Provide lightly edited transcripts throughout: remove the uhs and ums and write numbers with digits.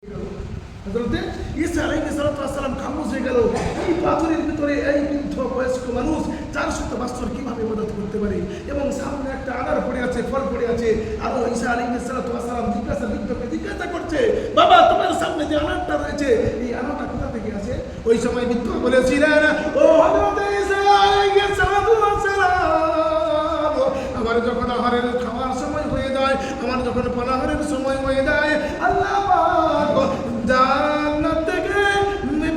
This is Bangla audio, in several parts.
হযরত ঈসা আলাইহিস সালাম খামোশ হয়ে গেল। এই পাথরের ভিতরে এই বৃদ্ধ বয়স্ক মানুষ 400 বছর কিভাবে ইবাদত করতে পারে? এবং সামনে একটা আনার পড়ে আছে, ফল পড়ে আছে। আর ঈসা আলাইহিস সালাম জিজ্ঞাসা করছে, বাবা তোমার সামনে যে আনারটা রয়েছে এই আনারটা কোথা থেকে আসে? ওই সময় বৃদ্ধ বলেছিলেন, ও হযরত ঈসা আলাইহিস সালাম, আমার যখন আহারের খাওয়ার সময় হয়ে যায়, আমার যখন পানাহারের সময় হয়ে যায়, আল্লাহ পাক জান্নাত থেকে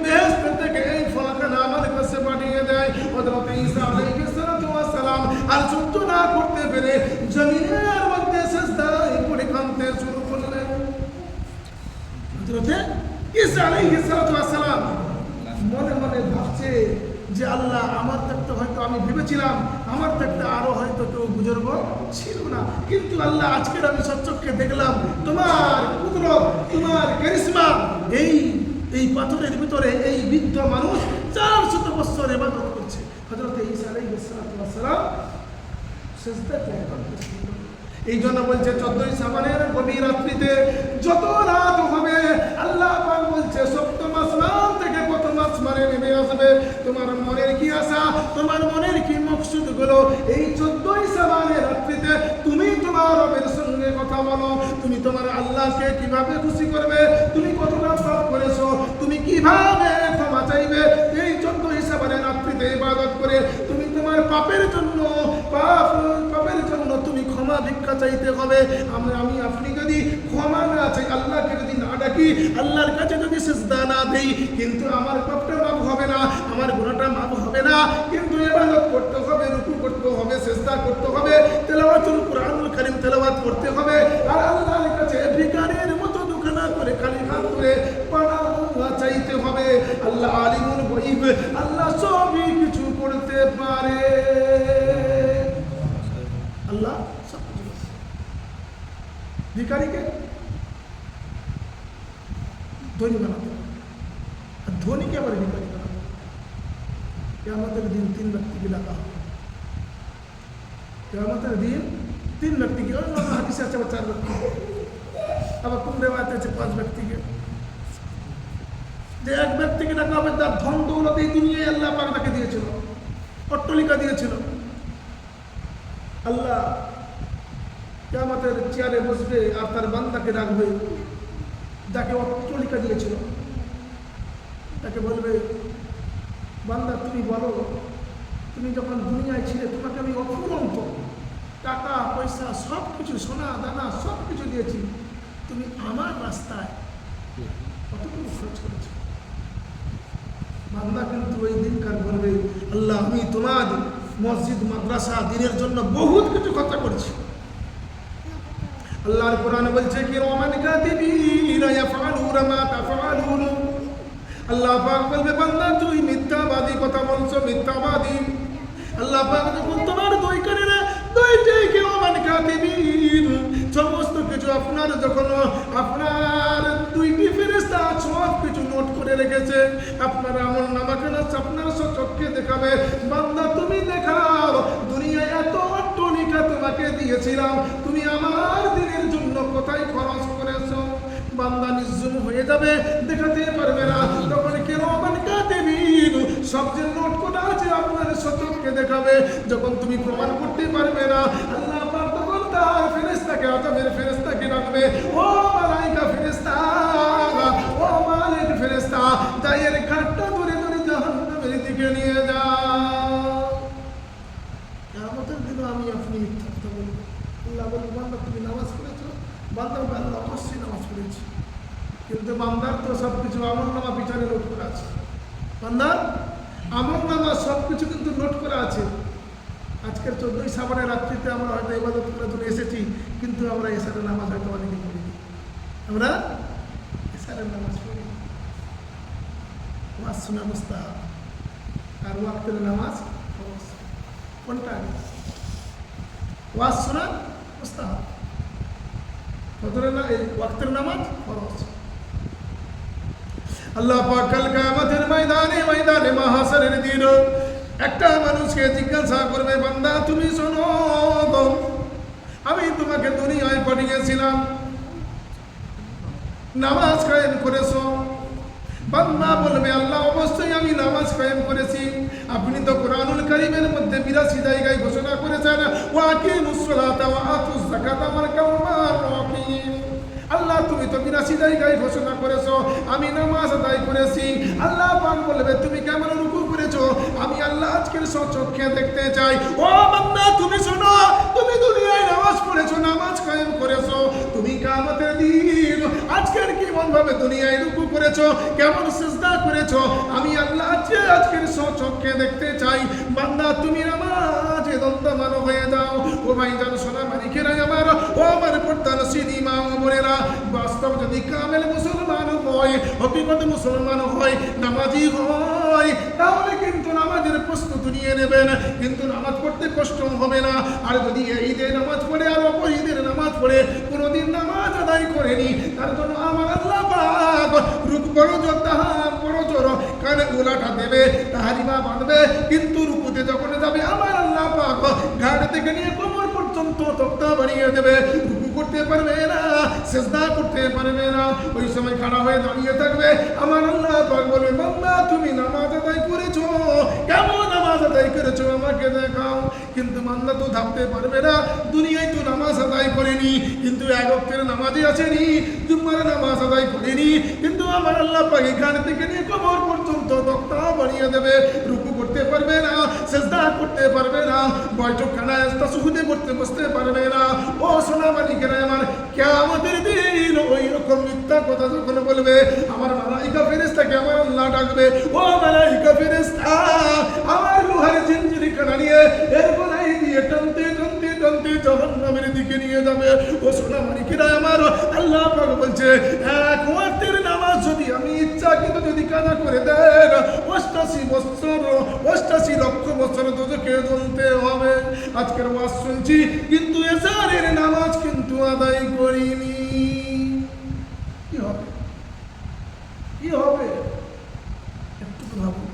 বেহেশত থেকে এই ফলখানা আমার কাছে পাঠিয়ে দেয়। হযরত ঈসা আলাইহিস সালাম আর সহ্য না করতে পেরে জমিনের মধ্যে সিজদায় পড়ে কাঁদতে শুরু করলেন। হযরত ঈসা আলাইহিস সালাম মনে মনে ভাবছে যে আল্লাহ, আমার থাকতে হয়তো আমি ভেবেছিলাম আমার থাকতে আরো হয়তো কেউ বুজুর্গ ছিল না, কিন্তু আল্লাহ আজকের আমি সচক্ষে দেখলাম তোমার কুদরত, তোমার কারিশমা। এই পাথরের ভিতরে এই বৃদ্ধ মানুষ 400 বছর ইবাদত করছে। হযরত ঈসা আলাইহিস সালাম সিজদাতে ইবাদত করছেন। এই জন্য বলছে 14 শাবানের গভীর রাত্রিতে যত রাত হবে, আল্লাহ পাক বলছে সপ্তম আসমান থেকে প্রথম আসমানে নেমে আসবে। তোমার মনের কি আশা, তোমার মনের কি মকসুদ গুলো, এই 14 শাবানের রাত্রিতে তুমি তোমার রবের সঙ্গে কথা বলো। তুমি তোমার আল্লাহকে কিভাবে খুশি করবে, তুমি কতটা পাপ করেছো, তুমি কিভাবে ক্ষমা চাইবে, এই 14 শাবানের রাত্রিতে ইবাদত করে তুমি তোমার পাপের জন্য তুমি ক্ষমা ভিক্ষা চাইতে হবে। আমি আপনি যদি ক্ষমা না চাই, আল্লাহকে যদি না ডাকি, আল্লাহর কাছে যদি সিজদা না দেই, কিন্তু আমার পাপটা মাফ হবে না, আমার গুনাহটা মাফ হবে না। কিন্তু ইবাদত করতে হবে, রুকু করতে হবে, সিজদা করতে হবে, তেলাওয়াতুল কুরআনুল কারীম তেলাওয়াত করতে হবে। আর আল্লাহর কাছে ভিখারির মতো দুখানা করে খালি হাত ধরে পানাহ চাইতে হবে। আল্লাহ আলিমুল গায়ব, আল্লাহ সবই কিছু করতে পারে। আল্লাহ ভিখারিকে ধনী বানাতে হবে, আর ধনীকে আবার ভিখারি বানাতে হবে। কিয়ামতের দিন 3 ব্যক্তিকে ডাকা হবে। কিয়ামতের দিন 3 ব্যক্তিকে, অন্য হাদিসে আছে 4 ব্যক্তি, আবার কোন রিওয়ায়াতে আছে 5 ব্যক্তিকে। যে এক ব্যক্তিকে ডাকা হবে তার ধন দৌলত এই দুনিয়ায় আল্লাহ পাক তাকে দিয়েছিল, অট্টালিকা দিয়েছিল। আল্লাহ কিয়ামতের চেয়ারে বসবে আর তার বান্দাকে ডাকবে, যাকে অট্টালিকা দিয়েছিল, তাকে বলবে, বান্দা তুমি বলো, তুমি যখন দুনিয়ায় ছিলে তোমাকে আমি অফুরন্ত টাকা পয়সা সব কিছু, সোনা দানা সব কিছু দিয়েছি, তুমি আমার রাস্তায় কতটুকু খরচ করেছো? বান্দা কিন্তু ওই দিনকার বলবে, আল্লাহ আমি তোমার মসজিদ মাদ্রাসা দিনের জন্য বহুত কিছু খরচা করছি। আল্লাহর কোরআন বলছে কিরামান কাতিবিনা ইয়াফআলুনা মা তাফআলুন। আল্লাহ পাক বলবে, বান্দা তুই মিথ্যাবাদী কথা বলছো, মিথ্যাবাদী। আল্লাহ পাক যখন তোমার দুই কানে না দুইটাই কিরামান কাতিবিন, সমস্ত কিছু আপনার যখন আপনার 2টি ফেরেশতা সব কিছু নোট করে রেখেছে, আপনার আমল নামাখানা আপনার চোখে দেখাবে। বান্দা তুমি দেখাও, দুনিয়ায় এত অট্টালিকা তোমাকে দিয়েছিলাম, তুমি আমার দিনের জন্য কোথায় খরচ করেছো? বান্দা নির্জুম হয়ে যাবে, দেখাতে পারবে না। তখন কিরামান কাতিবিন সব যে নোট করা আছে আপনার চোখকে দেখাবে। যখন তুমি প্রমাণ করতে পারবে না, আল্লাহ পাক তখন তার ফেরেশতাকে, আদমের ফেরেশতাকে ডাকবে, ও মালায়েকা ফেরেশতা, ও মালিক ফেরেশতা, দায়ের ঘাটটা ধরে ধরে জাহান্নামের দিকে নিয়ে যাও। কিয়ামতের দিনে আমি আপনি মিথ্যা কথা বলবো। আল্লাহ বলবে, বান্দা তুমি নামাজ পড়েছো? বান্দা বলবে, আল্লাহ অবশ্যই নামাজ পড়েছি, কিন্তু বান্দার তো সব কিছু আমল নামা পিছনে নোট করা আছে। বান্দার আমল নামা সব কিছু কিন্তু নোট করা আছে। আজকের 14 শাবানের রাত্রিতে আমরা হয়তো ইবাদত করার জন্য এসেছি, কিন্তু আমরা এশারের নামাজ হয়তো অনেকে পড়ি, আমরা এশারের নামাজ পড়ি। ওয়াজ শোনা মুস্তাহাব, আর ওয়াক্তের নামাজ ফরজ। কোনটা আগে? ওয়াজ শোনা মুস্তাহাব, ওয়াক্তের নামাজ ফরজ। আল্লাহ পাক কাল কিয়ামতের ময়দানে মাহশরের দিন একটা মানুষকে জিজ্ঞাসা করবে, বান্দা তুমি শোনো, আমি তোমাকে দুনিয়ায় পাঠিয়েছিলাম, নামাজ কায়েম করেছো। বান্দা বলবে আল্লাহ অবশ্যই আমি নামাজ কায়েম করেছি। আপনি তো কোরআনুল কারীমের মধ্যে 82 জায়গায় ঘোষণা করেছেন ওয়া আকিমুস সালাতা ওয়া আতুজ যাকাতা ওয়ারকাউ মা'আর রাকিঈন। আল্লাহ তুমি তো 82 জায়গায় ঘোষণা করেছো আমি নামাজ আদায় করেছি। আল্লাহ পাক বলবে তুমি কেমন রুকু করেছো আমি আল্লাহ আজকের সচক্ষে দেখতে চাই। ও বান্দা তুমি শোনো, তুমি দুনিয়ায় নামাজ পড়েছো, নামাজ কায়েম করেছো, তুমি কিয়ামতের দিন আজকের কেমন ভাবে দুনিয়ায় রুকু করেছো, কেমন সিজদা করেছো আমি আল্লাহ আজকের সচক্ষে দেখতে চাই। বান্দা তুমি নামাজে দণ্ডমান হয়ে যাও। ও ভাইজান সোনা মানিকেরা আমার, ও আমার পর্দার সিদি মা ও বোনেরা, বাস্তব যদি কামেল মুসলমান হয়, হকিকত মুসলমান হয়, নামাজি হয়, তাহলে কিন্তু নামাজের প্রস্তুতি নিয়ে নেবেন, কিন্তু নামাজ পড়তে কষ্ট হবে না। আর যদি এই ঈদের নামাজ পড়ে আর অপর ঈদের নামাজ পড়ে কোনোদিন নামাজ আদায় করেনি, তার জন্য আমার আল্লাহ পাক রুক বড় জোর তাহার বড় জোর কানে উলাটা দেবে, তাহারিমা বাঁধবে, কিন্তু রুকুতে যখন যাবে আমার আল্লাহ পাক ঘাট থেকে নিয়ে কোমর পর্যন্ত তক্তা বানিয়ে দেবে। রুকু করতে পারবে না, সিজদা করতে পারবে না, ওই সময় খাড়া হয়ে দাঁড়িয়ে থাকবে। আমার আল্লাহ পাক বলবে বান্দা তুমি নামাজ আদায় করেছো, কেমন নামাজ আদায় করেছো আমাকে দেখাও। কিন্তু বান্দা তো ভাবতে পারবে না দুনিয়ায় তো নামাজ আদায় করেনি, কিন্তু এক ওয়াক্তের নামাজে আসেনি, জুম্মার নামাজ আদায় করেনি, কিন্তু আমার আল্লাহ পাক এখান থেকে নিয়ে কোমর পর্যন্ত তক্তা বানিয়ে দেবে। রুকু করতে পারবে না, সিজদা করতে পারবে না, বৈঠকখানায় তাসহুদে পড়তে বসতে পারবে না। ও সোনা মালিকেরা আমার, কিয়ামতের দিন ওই রকম মিথ্যা কথা যখন বলবে আমার মালাইকা ফেরেশতাকে আমার আল্লাহ ডাকবে, ও মালাইকা ফেরেশতা আমার লোহার জিনজিরি খানা নিয়ে এর গলায় দিয়ে টানতে টানতে টানতে জাহান্নামের দিকে নিয়ে যাবে। ও সোনা মালিকেরা আমার, আল্লাহ পাক বলছে এক ওয়াক্তের নামাজ যদি আমি ইচ্ছা কিন্তু যদি কাজা করে দেন 88 লক্ষ বছর তোকে জ্বলতে হবে। আজকের ওয়াজ শুনছি কিন্তু এশারের নামাজ কিন্তু আদায় করিনি, কি হবে? কি হবে একটু তো ভাবুন,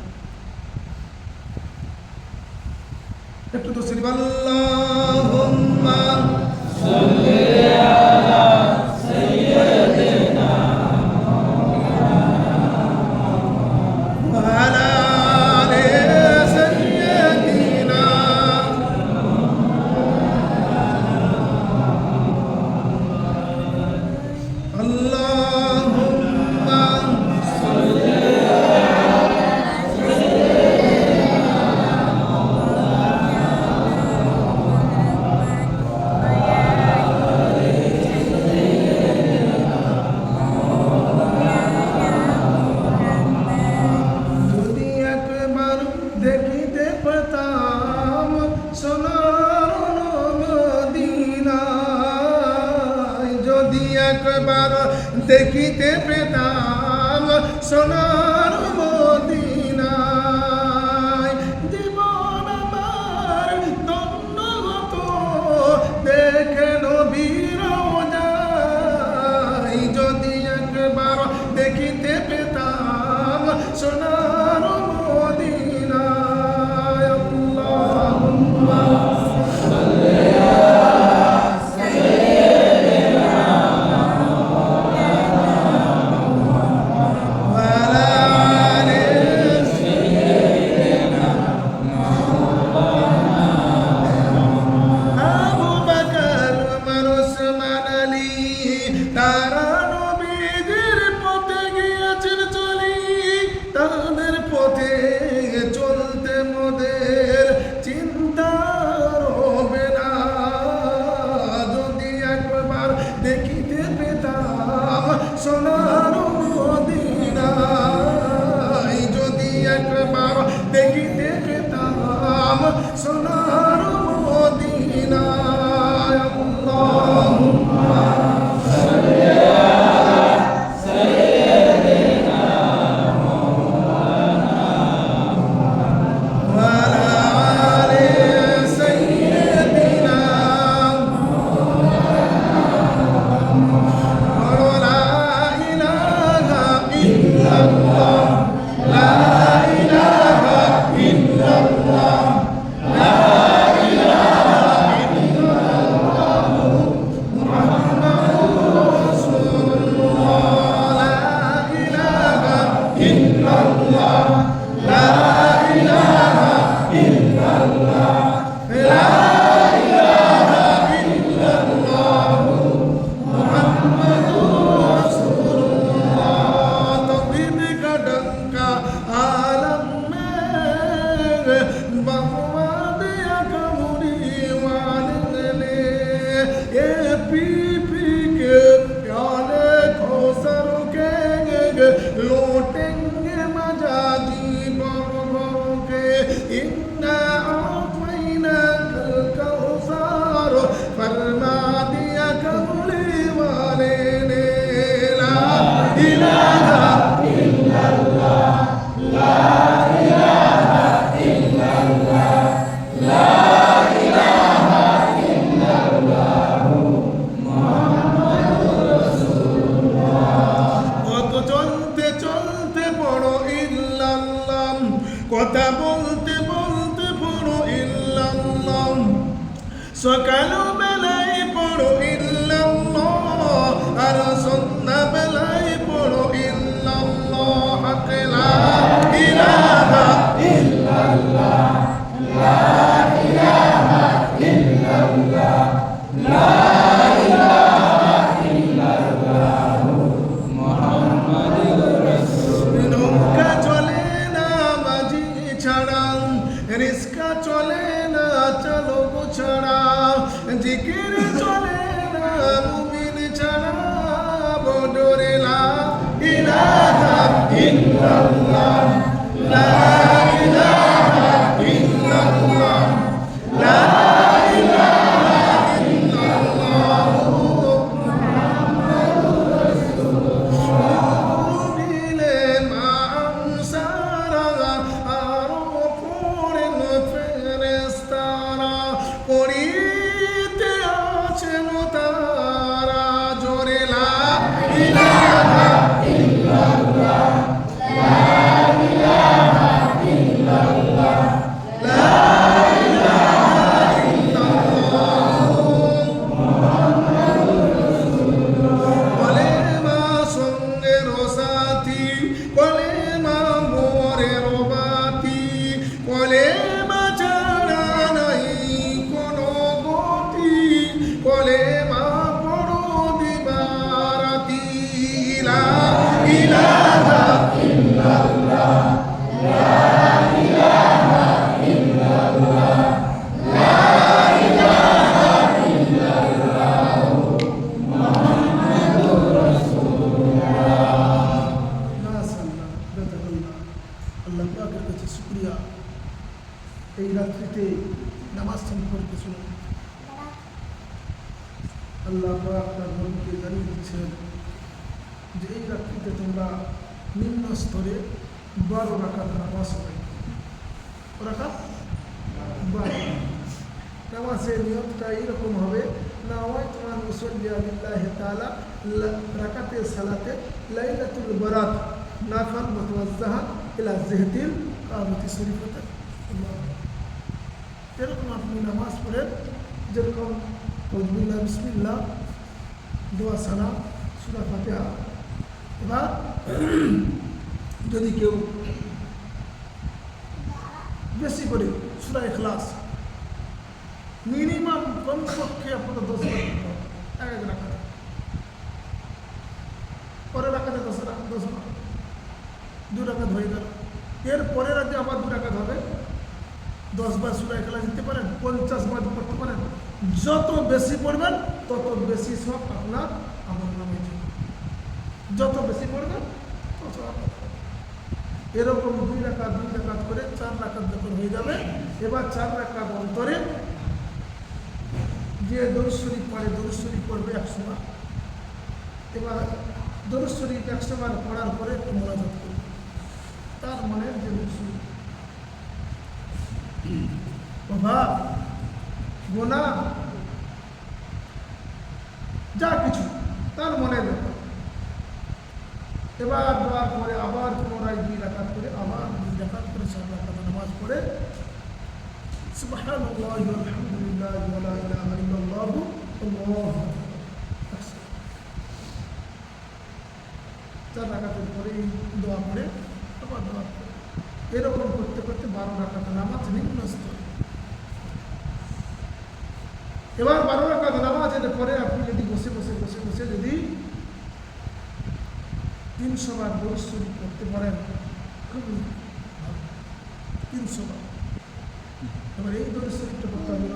একটু তো শ্রী আল্লাহুম্মা সাল্লি আলা সাইয়্যিদিনা ওয়া আলা আলি সাইয়্যিদিনা। আল্লাহুম্মা সাল্লি দেখিতে পেতাম সোনার মদিনায়, যদি একবার দেখিতে পেতাম সোনার মদিনায়, জীবন আমার ধন্য হতো দেখে নবীর রওজায়, যদি একবার দেখিতে পেতাম সোনার মদিনায়। আল্লাহুম্মা সাল্লি আলা সাইয়্যিদিনা ওয়া আলা আলি সাইয়্যিদিনা। আবু বকর ওমর ওসমান আলী তারা নবীজির পথে গিয়েছেন চলি, তারা ইল্লাল্লাহ লা ইলাহা ইল্লাল্লাহ লা ইলাহা ইল্লাল্লাহ মুহাম্মাদুর রাসূলুল্লাহ তৌহিদ का डंका आलम में बकवा दिया कमरी वाले ने ये पी पी के प्याले कौसर के लौटेंगे मजा दी बरों के इन्ना आफ़ैना कल कौसर फरमा दिया कमरी वाले ने ला इलाहा इल्लल्लाह ला इलाहा इल्लल्लाह ला इलाहा इल्लल्लाह मुहम्मदुर রাসূলুল্লাহ কত চলতে চলতে পড়ো ইল্লাল্লাহ কথা বলতে বলতে পড়ো ইল্লাল্লাহ সকাল বেলায় পড়ো ইল্লাল্লাহ আর সন্ধ্যা বেলায় পড়ো ইল্লাল্লাহ হক লা ইলাহা ইল্লাল্লাহ লা ইলাহা ইল্লাল্লাহ লা ইলাহা ইল্লাল্লাহ মুহাম্মাদুর রাসূলুল্লাহ নৌকা চলে না মাঝি ছাড়া রিস্কা চলে না চলো গো ছাড়া জিকির চলে না মুমিন ছাড়া বদরে লা ইলাহা ইল্লাল্লাহ লা ইলাহা ইল্লাল্লাহ লা ইলাহা ইল্লাল্লাহ মুহাম্মাদুর রাসূলুল্লাহ দিলে মানসারা আরো পড়েন ফেরেশতারা পড়িতে আছেন তারা জোরে লা ইলাহা ইল্লাল্লাহ লা ইলাহা ইল্লাল্লাহ লা ইলাহা ইল্লাল্লাহ মুহাম্মাদুর রাসূলুল্লাহ কলেমা সঙ্গের সাথী কলেমা মোরের বাতি কলেমা ছাড়া নাই কোনো গতি কলেমা পড়ো দিবারাতি লা ইলাহা ইল্লাল্লাহ লা ইলাহা ইল্লাল্লাহ লা ইলাহা ইল্লাল্লাহ মুহাম্মাদুর রাসূলুল্লাহ মাশাআল্লাহ জাযাকাল্লাহ আল্লাহ পাকের কাছে শুকরিয়া এই রাত্রিতে নামাজ সম্পর্কে শুনুন আল্লাহ পাক তার নবীকে জানিয়ে দিচ্ছেন যে এই রাত্রিতে তোমরা নিম্ন স্তরে 12 রাকাত নামাজ পড়ো রাকাত 12 নামাজের নিয়মটা এইরকম হবে নাওয়াইতু আন উসাল্লি লিল্লাহি তাআলা রাকাতে সালাতে লাইলাতুল বারাত নাফাল মুতাওয়াজ্জাহা ইলা জিহতিল কাবাতি শরীফাতে এরকম আপনি নামাজ পড়েন যেরকম আউযুবিল্লাহ বিসমিল্লাহ দোয়া সালাম সূরা ফাতিহা এবার যদি কেউ বেশি করে সূরা ইখলাস মিনিমাম কমপক্ষে আপনার 10 বার এক রাকাত পরের রাকাতে 10 বার 2 রাকাত হয়ে গেল এর পরের রাতে আবার 2 রাকাত হবে 10 বার সূরা ইখলাস দিতে পারেন 50 বার পড়তে পারেন যত বেশি পড়বেন তত বেশি সব আপনার আমল নামে যাবে যত বেশি পড়বেন তত এরকম 2 রাকাত করে 4 রাকাত যখন হয়ে যাবে এবার 4 রাকাত অন্তরে যে দরুদ শরীফ পড়ে দরুদ শরীফ পড়বে 100 বার এবার দরুদ শরীফ 100 বার পড়ার পরে একটু মোনাজাত করবে তার মানে যে দরুদ শরীফ অভাব গোনা যা কিছু তার মনে ব্যাপার এবার দেওয়ার পরে আবার পুনরায় 2 রাকাত করে আবার 2 রাকাত করে 4 রাকাত নামাজ পড়ে সুবহানাল্লাহি ওয়া আলহামদুলিল্লাহি ওয়া লা ইলাহা ইল্লাল্লাহু আল্লাহু আকবার 4 রাকাতের পরে এই দোয়া পড়ে আবার দোয়া পড়ে, এরকম করতে করতে 12 রাকাত নামাজ নিম্ন স্তর। এবার 12 রাকাত নামাজের পরে আপনি যদি বসে বসে বসে বসে যদি 300 বার দরুদ শরীফ পড়তে পারেন, খুবই ভালো। 300 বার। এবার এই দরুদ শরীফটা পড়তে হবে,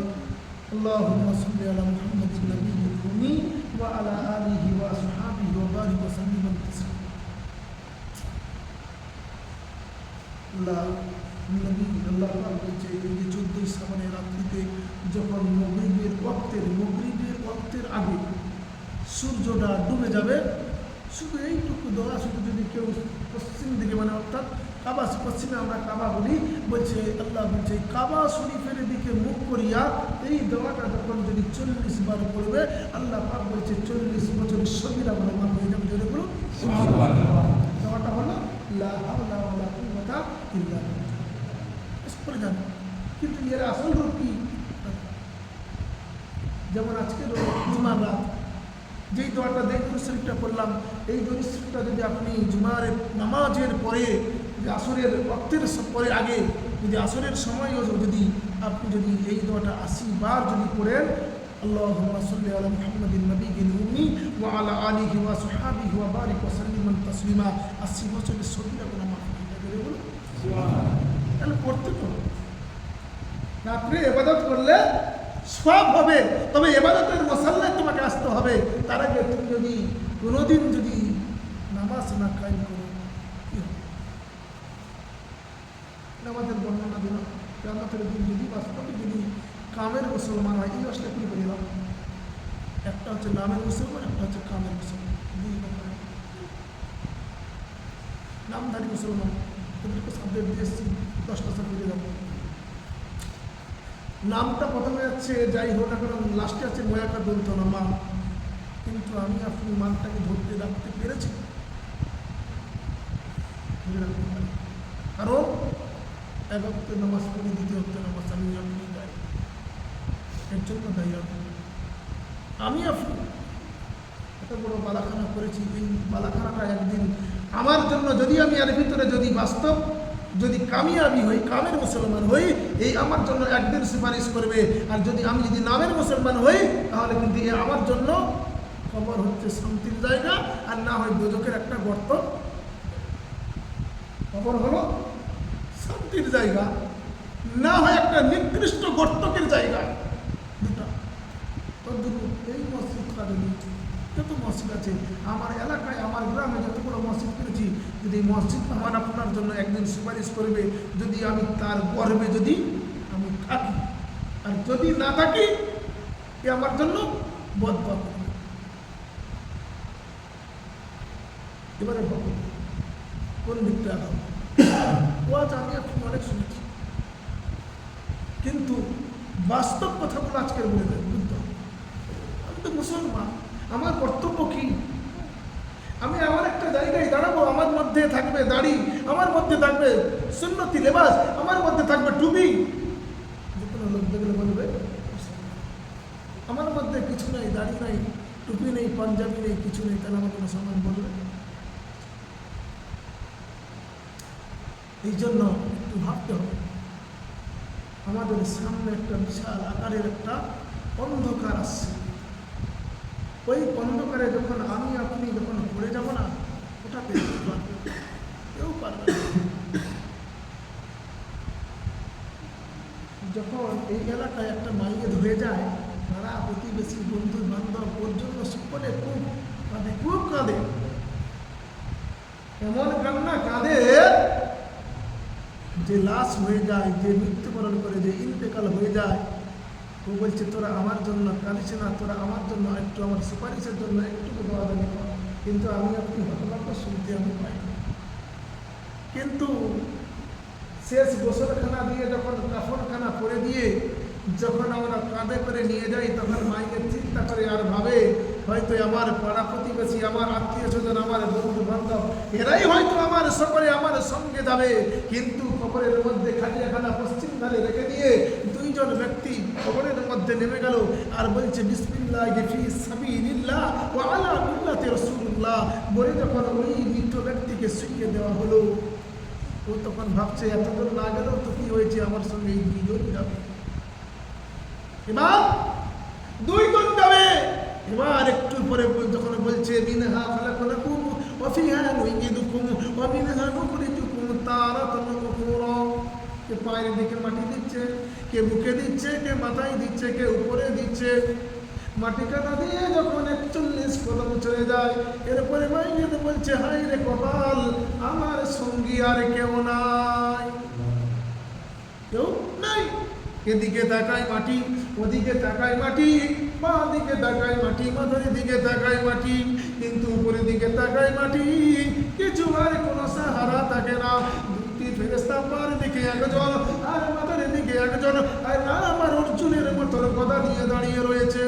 আল্লাহুম্মা সাল্লি আলা মুহাম্মাদিন নাবিয়্যিল উম্মি ওয়া আলা আলিহি ওয়া আসহাবিহি ওয়া বারিক ওয়া সাল্লিম তাসলিমা। আল্লাহ পাক বলছে এই যে 14 শ্রাবণের রাত্রিতে যখন মাগরিবের ওয়াক্তের আগে সূর্যটা ডুবে যাবে, শুধু এইটুকু দোয়া, শুধু যদি কেউ পশ্চিম দিকে, মানে অর্থাৎ কাবা, পশ্চিমে আমরা কাবা বলি, বলছে আল্লাহ বলছে কাবা শরীফের দিকে মুখ করিয়া এই দোয়াটা যখন যদি 40 বার পড়বে, আল্লাহ পাক বলছে 40 বছরের সগীরা বলে মাফ হয়ে যাবে। জোরে বলুন সুবহানাল্লাহ। দোয়াটা হলো লা হাওলা ওয়ালা কুওয়াতা ইল্লা বিল্লাহ। পড়ে যান, কিন্তু এর আসল রূপ কি? যেমন আজকে জুমার রাত যেই দোয়াটা দরুদ শরীফটা পড়লাম, এই দরুদ শরীফটা যদি আপনি জুমার নামাজের পরে, আসরের ওয়াক্তের পরে আগে, যদি আসরের সময়ও যদি আপনি যদি এই দোয়াটা 80 বার যদি পড়েন, আল্লাহুম্মা সাল্লি আলা মুহাম্মাদিন নাবিয়্যিল উম্মি ওয়া আলা আলিহি ওয়া আসহাবিহি ওয়া বারিক ওয়া সাল্লিম তাসলিমা, 80 বছরের সগীরা গুনাহ মাফ হয়ে যাবে। বলুন সুবহানাল্লাহ। তাহলে পড়তে তো না, আপনি ইবাদত করলে সব হবে, তবে ইবাদতের মশাল্লায় তোমাকে আসতে হবে। তার আগে তুমি যদি কোনোদিন যদি নামাজ না কায়েম করো, কি হবে? নামাজের বর্ণনা দিল, কিয়ামতের দিন যদি বাস্তবে যদি কামের মুসলমান হয়, এই আসলে কি বললাম, একটা হচ্ছে নামের মুসলমান, একটা হচ্ছে কামের মুসলমান। নামধারী মুসলমান, তাদেরকে সাবজেক্ট দিয়েছি 10টা সাবজেক্টে যাবো। নামটা প্রথমে যাচ্ছে যাই হোক না কারণ লাস্টে আছে ময়াকা দন্ত না মান, কিন্তু আমি আপনি মানটাকে ধরতে রাখতে পেরেছি, ধরে রাখতে পারি। কারণ এক হপ্তাহ নামাজ পড়ি, দ্বিতীয় হপ্তাহ নামাজ আমি আপনি দায়ী, এর জন্য দায়ী আমি আপনি। এত বড় বালাখানা করেছি, এই বালাখানাটা একদিন আমার জন্য যদি আমি এর ভিতরে যদি বাস্তব যদি কামিয়াবি হই, কামের মুসলমান হই, এই আমার জন্য একদিন সুপারিশ করবে। আর যদি আমি যদি নামের মুসলমান হই, তাহলে কিন্তু এ আমার জন্য কবর হচ্ছে শান্তির জায়গা, আর না হয় দোজখের একটা গর্ত। কবর হলো শান্তির জায়গা, না হয় একটা নিকৃষ্ট গর্তকের জায়গা। দুটা এই মসজিদ কাজে যত মসজিদ আছে আমার এলাকায়, আমার গ্রামে যতগুলো মসজিদ করেছি, যদি মসজিদ আমার আপনার জন্য একদিন সুপারিশ করবে, যদি আমি তার গর্বে যদি আমি থাকি, আর যদি না থাকি, এ আমার জন্য বদবা করবে। এবারে কোন দিকটা আগাম ওয়াজ আমি আপনি অনেক শুনেছি, কিন্তু বাস্তব কথাগুলো আজকের বলে দেয় বুঝতে হবে। আমি তো মুসলমান, আমার কর্তব্য কি? আমি আমার একটা জায়গায় দাঁড়াবো, আমার মধ্যে থাকবে দাড়ি, আমার মধ্যে থাকবে সুন্নতি লেবাস, আমার মধ্যে থাকবে টুপি। যে কোনো লোক দেখলে বলবে আমার মধ্যে কিছু নেই, দাড়ি নাই, টুপি নেই, পাঞ্জাবি নেই, কিছু নেই, তাহলে আমাকে মুসলমান বলবে। এই জন্য একটু ভাবতে হবে, আমাদের সামনে একটা বিশাল আকারের একটা অন্ধকার আসছে। ওই অন্ধকারে যখন আমি আপনি যখন পড়ে যাব না, ওটা দেখতে পারবে, কেউ পারবে না। যখন এই এলাকায় একটা মাইয়ে ধরে যায়, তারা প্রতিবেশী বন্ধু বান্ধব পর্যন্ত সকলে খুব কাঁদে, এমন কান্না কাঁদে যে লাশ হয়ে যায়, যে মৃত্যুবরণ করে, যে ইন্তেকাল হয়ে যায়, ও বলছে তোরা আমার জন্য কাঁদিস না, তোরা আমার জন্য একটু আমার সুপারিশের জন্য একটু দোয়া দাবি কর। কিন্তু আমি আপনি হতভাগ্য শুনতে আমি পাই না। কিন্তু শেষ গোসলখানা দিয়ে যখন কাফনখানা পরে দিয়ে যখন আমরা কাঁধে করে নিয়ে যাই, তখন মায়ের চিন্তা করে আর ভাবে হয়তো আমার পাড়া প্রতিবেশী, আমার আত্মীয় স্বজন, আমার বন্ধু বান্ধব, এরাই হয়তো আমার সকলে আমার সঙ্গে যাবে। কিন্তু কবরের মধ্যে খাটিয়াখানা পশ্চিম ধারে রেখে দিয়ে দুইজন ব্যক্তি কবরের মধ্যে নেমে গেল আর বলছে বিসমিল্লাহি ফি সাবিলিল্লাহ ওয়া আলা মিল্লাতি রাসূলুল্লাহ বলে যখন ওই মৃত ব্যক্তিকে শুইয়ে দেওয়া হলো। ও তখন ভাবছে এতদূর না গেলেও তো কি হয়েছে, আমার সঙ্গে এই দুইজন যাবে, এবার দুইজন যাবে। এবার একটু পরে যখন বলছে মিনহা খালাকনাকুম ওয়া ফিহা নুইদুকুম ওয়া মিনহা নুখরিজুকুম তারাতান উখরা। কে পায়ের দিকে মাটি দিচ্ছে, কে বুকে দিচ্ছে, কে মাথায় দিচ্ছে, কে উপরে দিচ্ছে। মাটি কাটা দিয়ে যখন 41 কদম চলে যায়, এরপরে মাইয়েতে বলছে হায় রে কপাল, আমার সঙ্গী আর কেউ নাই, কেউ নাই। এদিকে তাকায় মাটি, ওদিকে তাকায় মাটি, বাঁ দিকে তাকায় মাটি, মাথার দিকে তাকায় মাটি, কিন্তু উপরের দিকে তাকায় মাটি, কিছু আর কোনো সাহারা থাকে না। দুটি ফেরেশতা পার দিকে একজন আর মাথার দিকে একজন, আর আমার অর্জুনের মতন কথা নিয়ে দাঁড়িয়ে রয়েছে।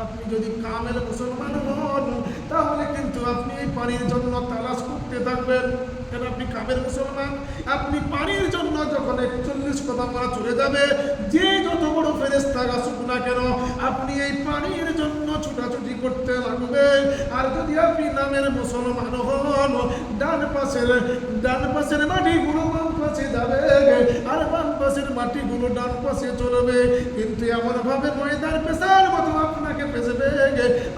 আপনি যদি কামেল মুসলমান হন তাহলে কিন্তু আপনি এই পানির জন্য তালাশ করতে থাকবেন। কেন আপনি কামেল মুসলমান, আপনি পানির জন্য যখন 41 কদম চলে যাবে, যে যত বড় ফেরেশতা আসুক না কেন, আপনি এই পানির জন্য ছুটাছুটি করতে লাগবেন। আর যদি আপনি নামের মুসলমান হন, ডান পাশের মাটিগুলো বাম পাশে যাবে, আর বাম পাশের মাটিগুলো ডান পাশে চলবে। কিন্তু এমন ভাবে ময়দান পেশার মতো আপনাকে পেছবে।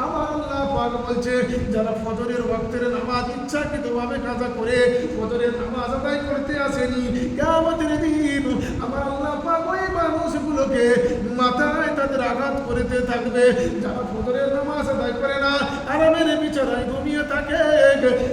আমার আল্লাহ পাক বলছে, যারা ফজরের ওয়াক্তের নামাজ ইচ্ছাকৃতভাবে কাজা করে ফজরের নামাজ আদায় করতে আসেনি, কিয়ামতের দিন আমার আল্লাহ পাক ওই মানুষগুলোকে মাথায় তাদের আঘাত করতে থাকবে। যারা ফজরের নামাজ আদায় করে না, আরামের বিছানায় ঘুমিয়ে থাকে,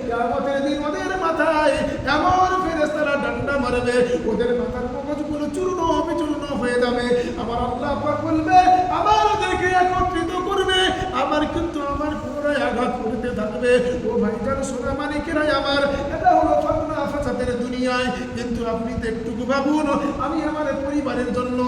কিয়ামতের দিন ওদের মাথায় এমন ফেরেশতারা ডান্ডা মারবে, ওদের মাথার মগজগুলো চূর্ণ বিচূর্ণ হয়ে যাবে। আমার আল্লাহ পাক বলবে, আমার ওদেরকে একত্রিত করবে, আমার কিন্তু আমার পুনরায় আঘাত করতে থাকবে। ও ভাইজান সোনা মানিকেরাই আমার, এটা হলো ফাতনা ফাসাদের দুনিয়ায়। কিন্তু আপনি তো একটু ভাবুন, আমি আমার পরিবারের জন্য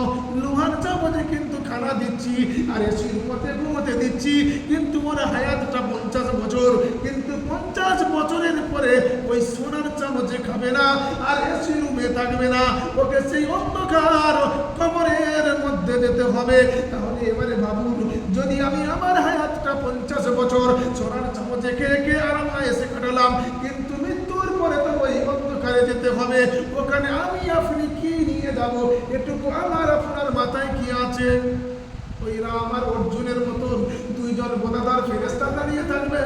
লোহার চামচে কিন্তু খানা দিচ্ছি, আর এসি রুমতে ঘুমোতে দিচ্ছি, কিন্তু ওর হায়াতটা 50 বছর। কিন্তু 50 বছরের পরে ওই সোনার চামচে খাবে না, আর এসি রুমে থাকবে না, ওকে সেই অন্ধকার কবরের মধ্যে যেতে হবে। তাহলে এবারে ভাবুন, যদি আমি আমার হায়াতটা 50 বছর সোনার চামচে খেয়ে খেয়ে আরামে এসে কাটালাম, কিন্তু মৃত্যুর পরে তো ওই অন্ধকারে যেতে হবে, ওখানে আমি আপনি কি নিয়ে যাব? এটুকু আমার আপনার মাথায় কি আছে? ওইরা আমার অর্জুনের মতন দুইজন গোদাদার ফেরেশতা দাঁড়িয়ে থাকবে।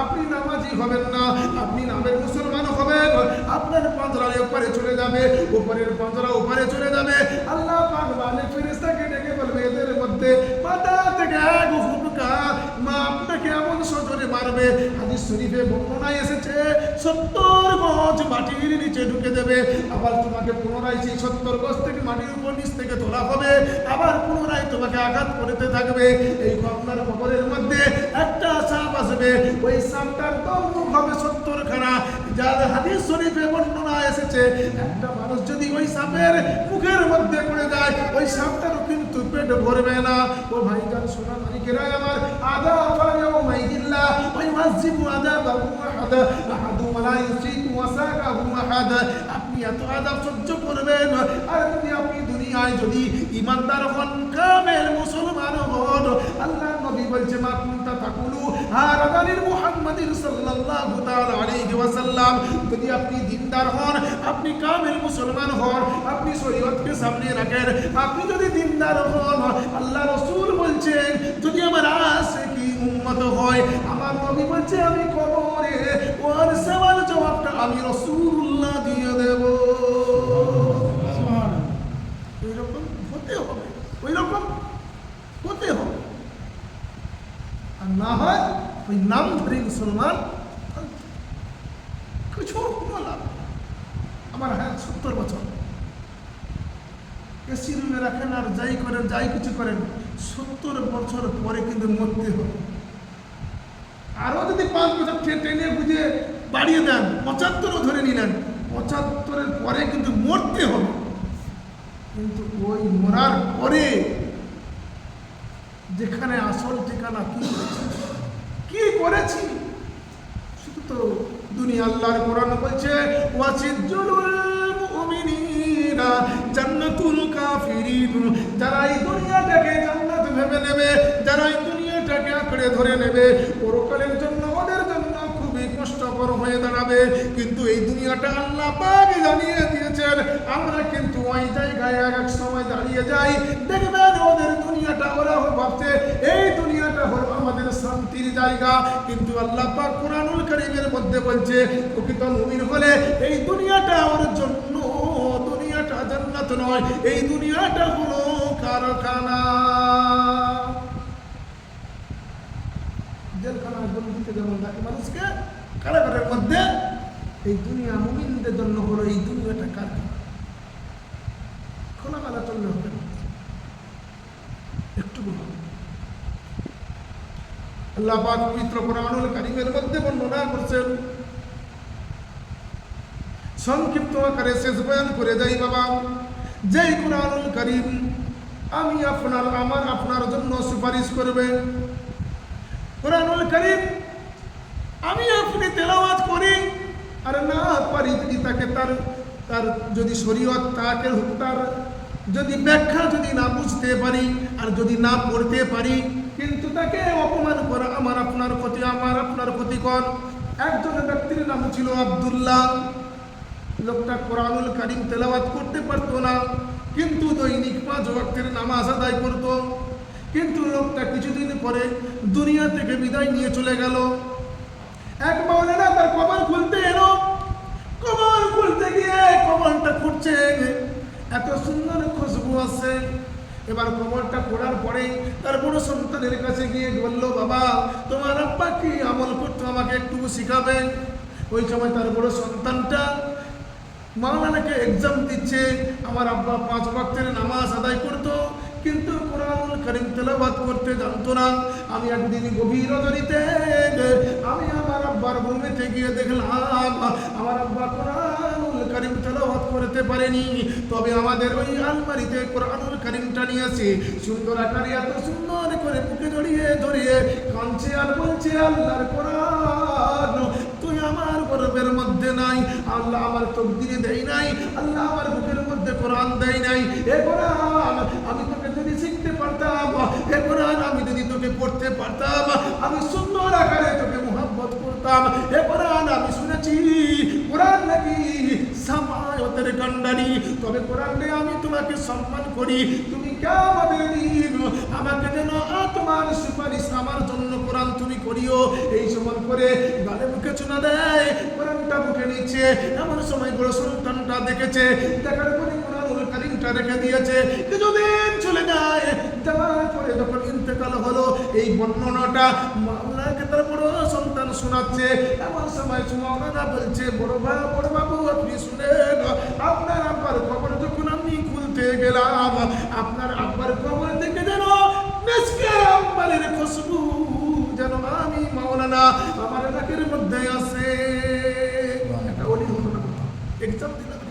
আপনি নামাজি হবেন না, আপনি নামের মুসলমান হবেন, আপনার পাঁজরা ওপারে চলে যাবে, উপরের পাঁজরা ওপারে চলে যাবে। আল্লাহ পাক মালিক ফেরেশতাকে ডেকে বলবে, এদের মধ্যে মাথা থেকে এক হুমকা মা আপনাকে এমন সজোরে মারবে, হাদিস শরীফে বর্ণনায় এসেছে 70 গজ মাটির নিচে ঢুকে দেবে, আবার তোমাকে পুনরায় সেই 70 গজ থেকে মাটির উপর নিচ থেকে তোলা হবে, আবার পুনরায় তোমাকে আঘাত করতে থাকবে। এই আপনার কবরের মধ্যে একটা সাপ আসবে, ওই সাপটার দম হবে 70 খানা। যার হাদিস শরীফে বর্ণনা এসেছে, একটা মানুষ যদি ওই সাপের মুখের মধ্যে পড়ে যায়, ওই সাপটারও কিন্তু পেট ভরবে না। ও ভাইজান সোনা মানিকেরা আমার, আযাবা ইয়াউমাইদিল্লাহ ওয়া ইউআযিবু আযাবাহু আহাদ আহাদু ওয়া লা ইউসিকু ওয়াসাকাহু আহাদ। আপনি এত আযাব সহ্য করবেন, আর যদি আপনি দুনিয়ায় যদি ঈমানদার হন, কামেল মুসলমান হন, আল্লাহর নবী বলছে, মা কুনতা তাকুলু হারাদানির মুহাম্মাদিন সাল্লাল্লাহু তাআলা আলাইহি ওয়াসাল্লাম, যদি আপনি দিনদার হন, আপনি কামেল মুসলমান হন, আপনি শরীয়তকে সামনে রাখেন, আপনি যদি দিনদার হন, আল্লাহ রাসূল বলছেন, যদি আমার আশিকি উম্মত হয়, আমার নবী বলছে, আমি কবরে ওর সওয়াল জবাবটা আমি রাসূলুল্লাহ দিয়ে দেব। সুবহানাল্লাহ। এইরকম হতে হবে, ওইরকম হতে হবে, আর না হয় ওই নাম ধরে মুসলমান কিছু কোনো লাভ। আমার হায়াত 70 বছর, এসি রুমে রাখেন আর যাই করেন, যাই কিছু করেন, 70 বছর পরে কিন্তু মরতে হবে। আরও যদি 5 বছর টেনে বুঝে বাড়িয়ে দেন, 75ও ধরে নিলেন, 75-এর পরে কিন্তু মরতে হবে। কিন্তু ওই মরার পরে যেখানে আসল ঠিকানা কি করেছি, শুধু তো দুনিয়া। আল্লাহর কোরআন বলছে, ওয়াসিজুল মুমিনিনা জান্নাতুল কাফিরিন, যারা এই দুনিয়াটাকে জান্নাত ভেবে নেবে, যারা এই দুনিয়াটাকে আঁকড়ে ধরে নেবে, পরকালের জন্য ওদের জন্য খুবই কষ্টকর কবর হয়ে দাঁড়াবে। কিন্তু এই দুনিয়াটা আল্লাহ পাক জানিয়ে দিয়েছেন, আমরা কিন্তু ওই জায়গায় এক সময় দাঁড়িয়ে যাই, দেখবেন ওদের দুনিয়াটা ওরা ভাবছে এই দুনিয়াটা হলো আমাদের শান্তির জায়গা। কিন্তু আল্লাহ পাক কুরআনুল কারীমের মধ্যে বলছে প্রকৃত মুমিন হলে এই দুনিয়াটা ওর জন্য, দুনিয়াটা জান্নাত নয়, এই দুনিয়াটা হলো কারখানা। জেলখানায় বন্দীতে যেমন রাখে মানুষকে কারাগারের মধ্যে, এই দুনিয়া মুমিনদের জন্য হলো এই দুনিয়াটা কারখানা। খোলামেলা চললে হবে না, একটু বলুন। আল্লাহ পাক পবিত্র কুরআনুল কারীমের মধ্যে বর্ণনা করছেন, সংক্ষিপ্ত আকারে শেষ বয়ান করে যাই বাবা। যেই কুরআনুল কারীম আমি আপনার জন্য সুপারিশ করবে, কুরআনুল কারীম আমি আপনি তেলাওয়াত করি আর না পারি, যদি তাকে তার যদি শরীয়ত তাকে তার যদি ব্যাখ্যা যদি না বুঝতে পারি আর যদি না পড়তে পারি, কিন্তু তাকে অপমান করা আমার আপনার ক্ষতিকর। একজন ব্যক্তির নাম ছিল আব্দুল্লাহ। লোকটা কুরআনুল কারীম তেলাওয়াত করতে পারতো না, কিন্তু দৈনিক 5 ওয়াক্তের নামাজ আদায় করত। কিন্তু লোকটা কিছুদিন পরে দুনিয়া থেকে বিদায় নিয়ে চলে গেল। এক মাওলানা তার কবর খুলতে এলো, কবর খুলতে গিয়ে কবরটা খুঁড়ছে, এত সুন্দর খুশবু আছে। এবার কবরটা খোঁড়ার পরে তার বড় সন্তানের কাছে গিয়ে বলল, বাবা তোমার আব্বা কি আমল করতো আমাকে একটু শিখাবেন। ওই সময় তার বড় সন্তানটা মাওলানাকে এক্সাম দিচ্ছে। আমার আব্বা 5 ওয়াক্তের নামাজ আদায় করতো, কিন্তু কুরআনুল কারীম তেলাওয়াত করতে জানতো না। আমি একদিন গভীর রজনীতে আমি আমার আব্বার রুমেতে গিয়ে দেখলাম আমার আব্বা কুরআনুল কারীম তেলাওয়াত করতে পারেনি, তবে আমাদের ওই আলমারিতে কুরআনুল কারীমটা নিয়েছে। সুন্দর আকারে এত সুন্দর করে বুকে জড়িয়ে কাঁদছে আর বলছে, আল্লাহর কোরআন তুই আমার গর্বের মধ্যে নাই, আল্লাহ আমার তকদিরে দেয় নাই, আল্লাহ আমার বুকের মধ্যে কোরআন দেয় নাই। এ কোরআন আমি তোকে যদি শিখতে পারতাম, এ কোরআন আমি যদি তোকে পড়তে পারতাম, আমি সুন্দর আকারে তোকে মুহাব্বত করতাম। এ কোরআন আমি শুনেছি কোরআন নাকি সামায়াতের কান্ডারি, তবে কোরআনে আমি তোমাকে সম্মান করি। তুমি কিয়ামতের দিন আমাকে যেন তোমার সুপারিশ আমার জন্য কোরআন তুমি করিও। এই সময় করে গালে মুখে চুনা দেয়, কোরআনটা মুখে নিচ্ছে। এমন সময় বড় সন্তানটা দেখেছে, দেখার পরে কুরআনুল কারীমটা রেখে দিয়েছে। কিছুদিন চলে যায়, যাওয়ার পরে যখন ইন্তেকাল হলো, এই বর্ণনাটা মাওলানাকে তার বড় সন্তান শোনাচ্ছে। এমন সময় মাওলানা বলছে, বড় বাবু আপনি শুনেন, আপনার আব্বার কবর যখন আমি খুলতে গেলাম, আপনার আব্বার কবর থেকে যেন মিসকে আম্বারের খুশবু যেন আমি মাওলানা আমার নাকের মধ্যে আছে। এটা ওলি ঘটনা, এক্সাম দিলাম।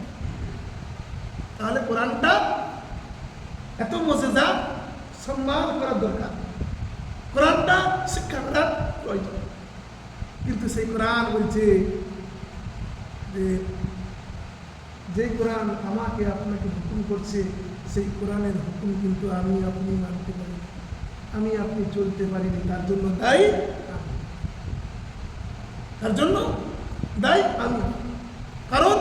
তাহলে কোরআনটা এত মজেদা, সম্মান করার দরকার, কোরআনটা শিক্ষা করার প্রয়োজন। কিন্তু সেই কোরআন বলছে যে কোরআন আমাকে আপনাকে হুকুম করছে, সেই কোরআনের হুকুম কিন্তু আমি আপনি মানতে পারি, আমি আপনি চলতে পারিনি। তার জন্য দায়ী আমি। কারণ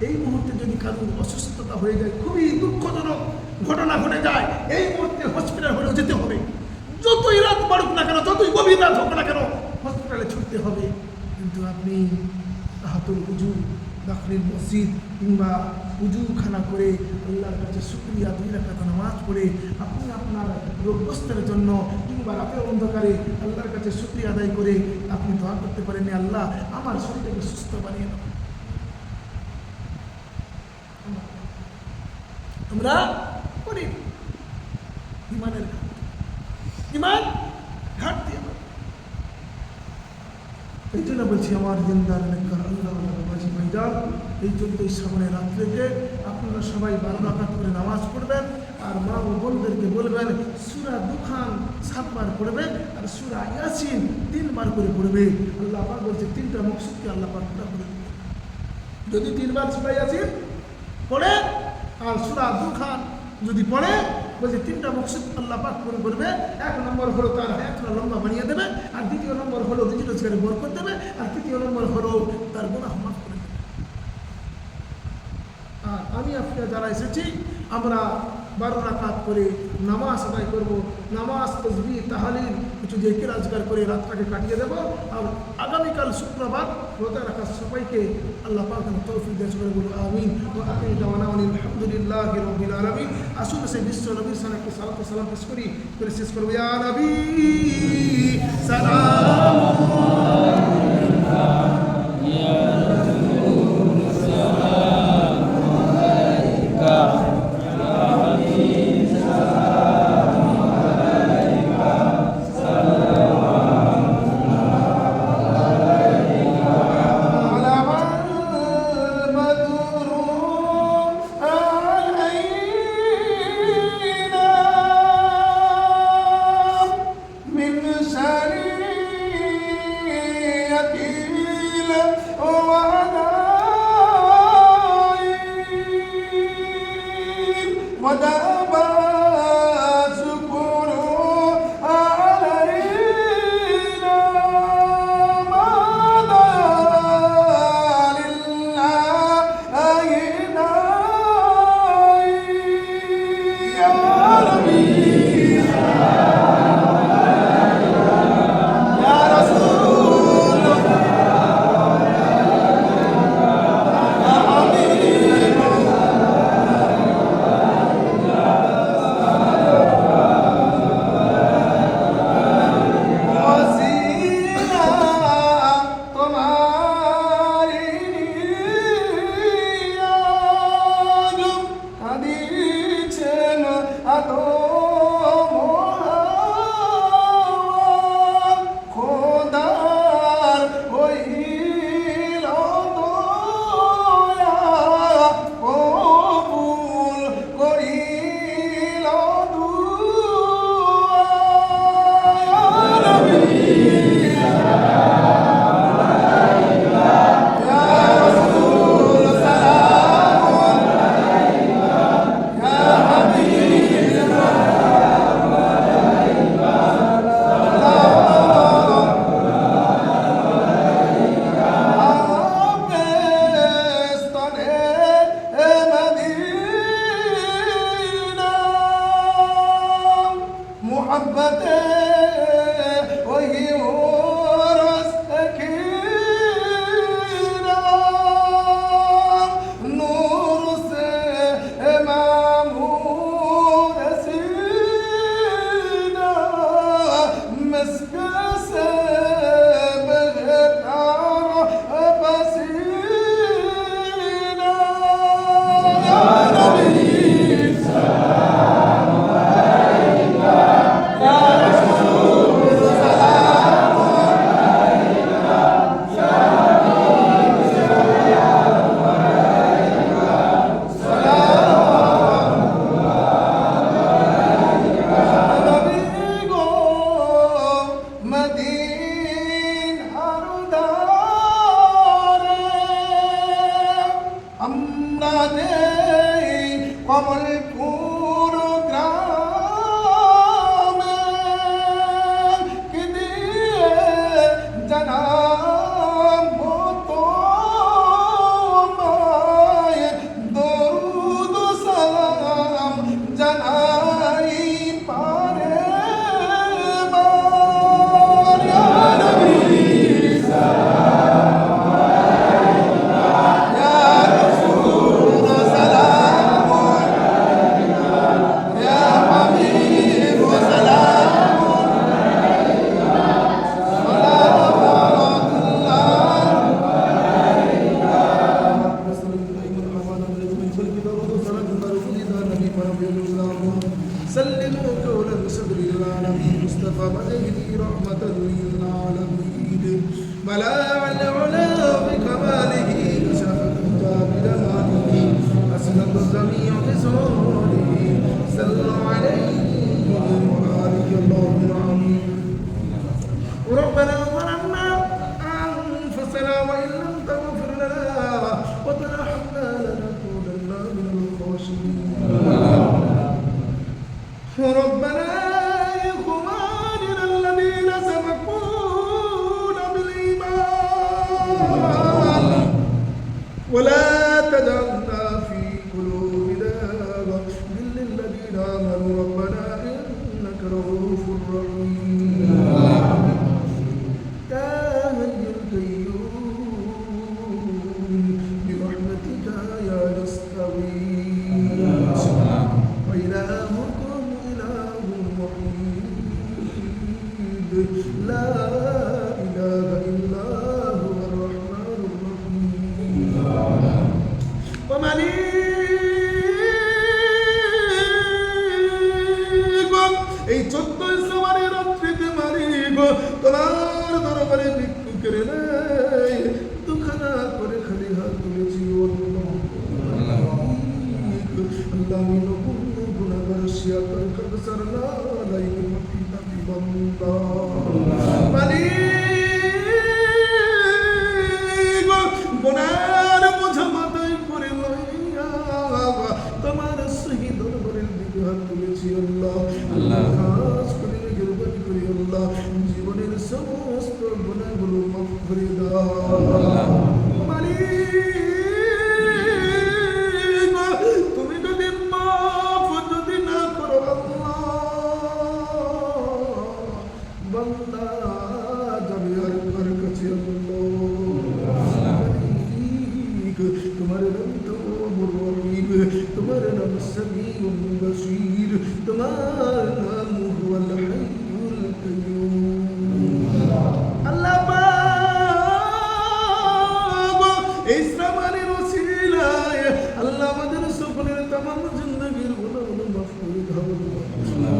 এই মুহূর্তে যদি কারোর অসুস্থতা হয়ে যায়, খুবই দুঃখজনক ঘটনা ঘটে যায়, এই মুহূর্তে হসপিটাল হলেও যেতে হবে। যতই রাত বাড়ুক না কেন, যতই গভীর রাত হোক না কেন, হসপিটালে ছুটতে হবে। কিন্তু আপনি তাহাতুল উজু, দাখিল মসজিদ কিংবা উজুখানা করে আল্লাহর কাছে শুকরিয়া 2 রাকাত নামাজ পড়ে আপনি আপনার রোগগ্রস্তের জন্য কিংবা রাতের অন্ধকারে আল্লাহর কাছে শুকরিয়া আদায় করে আপনি দোয়া করতে পারেন, আল্লাহ আমার শরীরটাকে সুস্থ বানিয়ে দাও। আমরা করি ইমানের ইমান ঘাটতি। এই জন্য বলছি আমার জিন্দার নেকর আল্লাহ বাবাজি ভাইজান, এই 14 শ্রাবণের রাত্রিতে আপনারা সবাই 12 রাকাত করে নামাজ পড়বেন। আর মা ও বোনদেরকে বলবেন সূরা দুখান 7 বার পড়বে আর সূরা ইয়াসিন 3 বার করে পড়বে। আল্লাহ পাক বলছে 3টা মকসুদকে আল্লাহ পাক পুরা করে দেবে। যদি 3 বার সূরা ইয়াসিন পড়ে আর সূরা দুখান যদি পড়ে, বলছে 3টা মকসদ আল্লাহ পাক পূরণ করবে। 1 নম্বর হলো তার হায়াতটা লম্বা বানিয়ে দেবে, আর 2য় নম্বর হলো রুজি রোজগারে বরকত দেবে, আর 3য় নম্বর হলো তার গুনাহ মাফ করে দেবে। আর আমি আপনারা যারা এসেছি আমরা 12 রাকাত করে নামাজ আদায় করব, নামাজ তাসবিহ তাহলিল কিছু জিকির আজকার করে রাতটাকে কাটিয়ে দেব। আর আগামীকাল শুক্রবার রোজা রাখার সবাইকে আল্লাহ পাক তৌফিক দেন, সবাই বলুন আমিন। ওয়া আখিরু দাওয়ানা আলহামদুলিল্লাহি রাব্বিল আলামিন। আসুন সেই বিশ্ব নবীর সালাতু সালাম পেশ করি, করে শেষ করব। ইয়া নবী সালাম আলাইকা, ইয়া রাসূল সালাম আলাইকা, ولا تجعلنا في قلوبنا غلا للذين آمنوا ربنا إنك رؤوف رحيم يا حي القيوم برحمتك يا نستغيث وإلهكم إله وحيد لا إله إلا هو الرحمن الرحيم এই 14 সবারে রাত্রিতে মারিব তোমার দরবারে ভিক্ষু করে নাই দুখানা করে খালি হাত তুলেছি আল্লাহ আমি নকুল গুনাহগার শিয়ার কদ সরনা লাইক মাফি তাবি বান্দা মালিক গুনার বোঝা মাথায় করে লইয়া তোমার সহি দরবারের দিকে হাত তুলেছি আল্লাহ খাস করে মেহেরবানি করে আল্লাহ জীবনের সমস্ত গুনাহগুলো মাফ করে দাও মালিক তুমি যদি মাফ যদি না করো আল্লাহ বান্দা যাবে আর কার কাছে তোমার নাম তো মুরহিব তোমার নাম সামিউল বসীর তোমার নাম হুয়াল হাইয়ুল কাইয়ুম আল্লাহ পাক এই শ্রাবণের ওসিলায় আল্লাহ আমাদের সকলের तमाम জিন্দেগীর গুনাহগুলো মাফ করে দাও আল্লাহ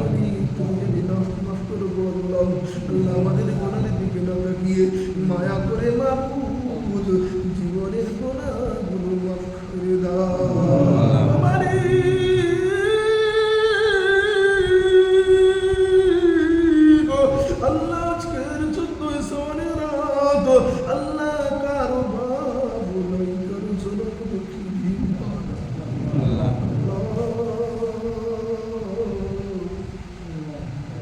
তুমি যদি মাফ করো আল্লাহ আল্লাহ আমাদের গুনাহের দিকে না তাকিয়ে মায়া করে মাফুদ জীবনের গুনাহগুলো মাফ করে দাও আল্লাহ আজকের 14 সওয়ারের রাত আল্লাহ কারো বাবু নাই কারো জনক দুঃখী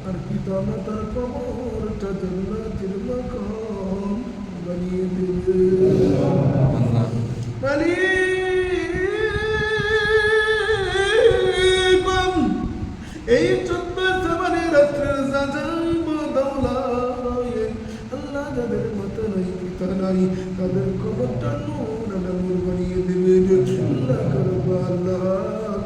আর পিতা মাতার কবরটা জান্নাতের মাকাম বানিয়ে দেবে এই 14 সওয়ারের রাত্রের জাজাইব দৌলায় আল্লাহ যাদের মাতা নাই পিতা নাই তাদের কবরটা নূর আলম বানিয়ে দেবে আল্লাহ করবা আল্লাহ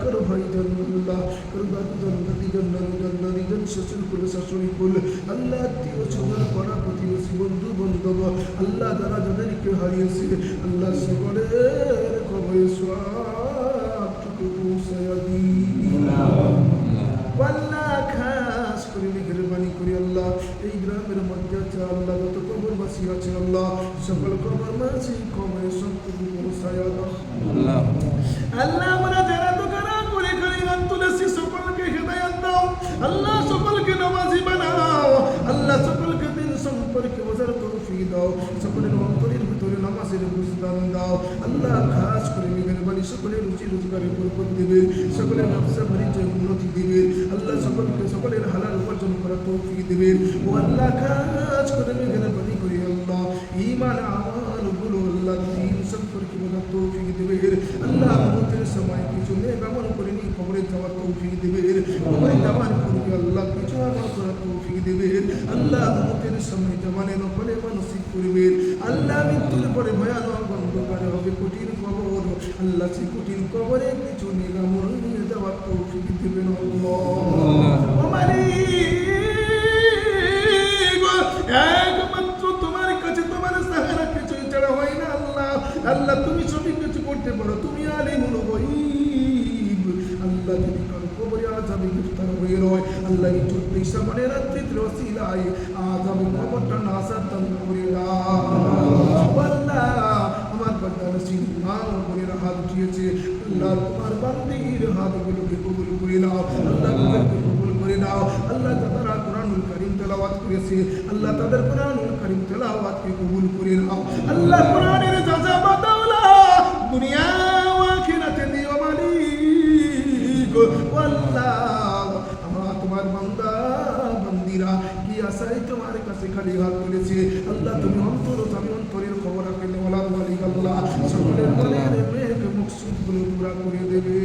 করো ভাই জান্নাল্লাহ করো দাদু জান্নাতি জান্নাতি জন শ্বশুর কুল শাশুড়ি কুল আল্লাহ আত্মীয় স্বজন পাড়া প্রতিবেশী বন্ধু বান্ধব আল্লাহ যারা যাদেরকে হারিয়েছে আল্লাহ সকলের কবরে সওয়াবটুকু পৌঁছায়া দিন আল্লাহ খাস করে মেহেরবানি করে আল্লাহ এই গ্রামের মধ্যে আছে আল্লাহ যত কবরবাসী আছে আল্লাহ সকল কবরবাসী কবরে সবটুকু পৌঁছায়া দাও আল্লাহ আমরা যারা দোকানা করে খালি হাত তুলেছি সকলকে হেদায়েত দাও আল্লাহ সকলকে নামাজি বানাও আল্লাহ সকলকে দিন সম্পর্কে বোঝার তৌফিক দাও সকলের অন্তরের ভিতরে নামাজের বুঝদান দাও আল্লাহ খাস করে মেহেরবানি সকলের রুচি রোজগারের বরকত দিবে সকলের ব্যবসা বাণিজ্যে উন্নতি দিবে আল্লাহ সকলকে সকলের হালাল উপার্জন করার তৌফিক দিবে ও আল্লাহ খাস করে মেহেরবানি করে আল্লাহ ঈমান আমাল গুলো আল্লাহ দ্বীন সম্পর্কে বোঝার তৌফিক দিবে আল্লাহ মৌতের সময় কিছু নেক আমল করে নিয়ে কবরে যাওয়ার তৌফিক দিবে কবরে যাওয়ার পূর্বে আল্লাহ কিছু আমল করার তৌফিক দিবে আল্লাহ মৌতের সময় জমানে নফলে নসিব করবে আল্লাহ মৃত্যুর পরে ভয়ানক অন্ধকারে হবে কঠিন কবর আল্লাহ সেই কঠিন কবরে কিছু নেক আমল নিয়ে যাওয়ার তৌফিক দিবেন আল্লাহ একমাত্র তোমার কাছে তোমার সাহারা কিছু ছাড়া হয় না আল্লাহ আল্লাহ তুমি সবই কিছু করতে পারো তুমি আলিমুল গায়ব আল্লাহ যদি কারো কবরে আযাবে গ্রেফতার হয়ে রয় আল্লাহ এই 14 সওয়ারের রাত্রির ওসিলায় আযাবে কবরটা নাসাতান করে দাও আল্লাহ আমার বান্দা নসিব মা বোনের হাত উঠিয়েছে আল্লাহ তোমার বান্দির হাতগুলোকে কবুল করে নাও আল্লাহ তোমাকে কবুল করে নাও আল্লাহ তারা কোরআনুল কারীম তেলাওয়াত করেছে আল্লাহ তাদের কোরআনুল কারীম তেলাওয়াতকে কবুল করে নাও আল্লাহ কোরআনের জাযা বাদাওলা দুনিয়া ও আখিরাতে দিও মালিক আল্লাহ আমরা তোমার বান্দা বান্দিরা কি আশায় তোমার কাছে খালি হাত তুলেছে আল্লাহ তুমি অন্তর আমি অন্তরের খবর রাখলে ওলা মালিক আল্লাহ সকলের মনের নেক মকসুদগুলো পুরা করে দেবে।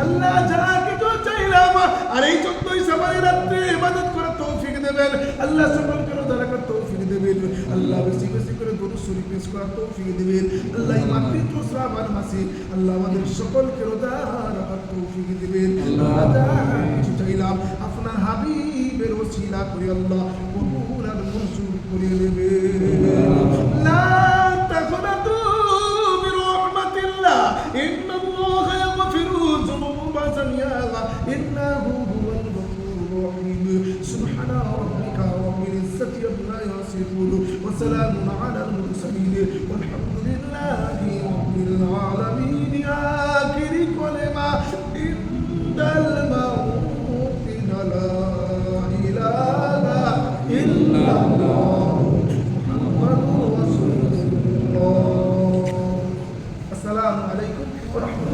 আল্লাহ যা কিছু চাইলাম আর এই 14 সবাই রাত্রে ইবাদত করার তৌফিক দেবেন। আল্লাহ সকলকে রোজা রাখার তৌফিক দেবেন। আল্লাহ বেশি বেশি করে দরুদ শরীফ পেশ করার তৌফিক দেবেন। আল্লাহ এই মাতৃত্ব শ্রাবণ মাসে আল্লাহ আমাদের সকলকে রোজা রাখার তৌফিক দেবেন। আল্লাহ যা কিছু চাইলাম আপনার হাবিবের ওসিলা করে আল্লাহ কবুল আর মঞ্জুর করে দেবেন। লা তাখনাতু বিরহমাতিল্লাহ ইন্নাল্লাহ ইয়াগফিরু যুনুবা জামিআহা ইন্নাহু হুয়াল গফুরুর রহিম। সুবহানা রাব্বিকা রাব্বিল ইজ্জাতি আম্মা ইয়াসিফুন ওয়া সালামুন আলাল মুরসালিন ওয়ালহামদুলিল্লাহি রাব্বিল আলামিন। আখিরি কালিমা ইনদাল মাউতি লা ইলাহা ইল্লাল্লাহ মুহাম্মাদুর রাসূলুল্লাহ। আসসালামু আলাইকুম ওয়া রাহমাতুল্লাহ।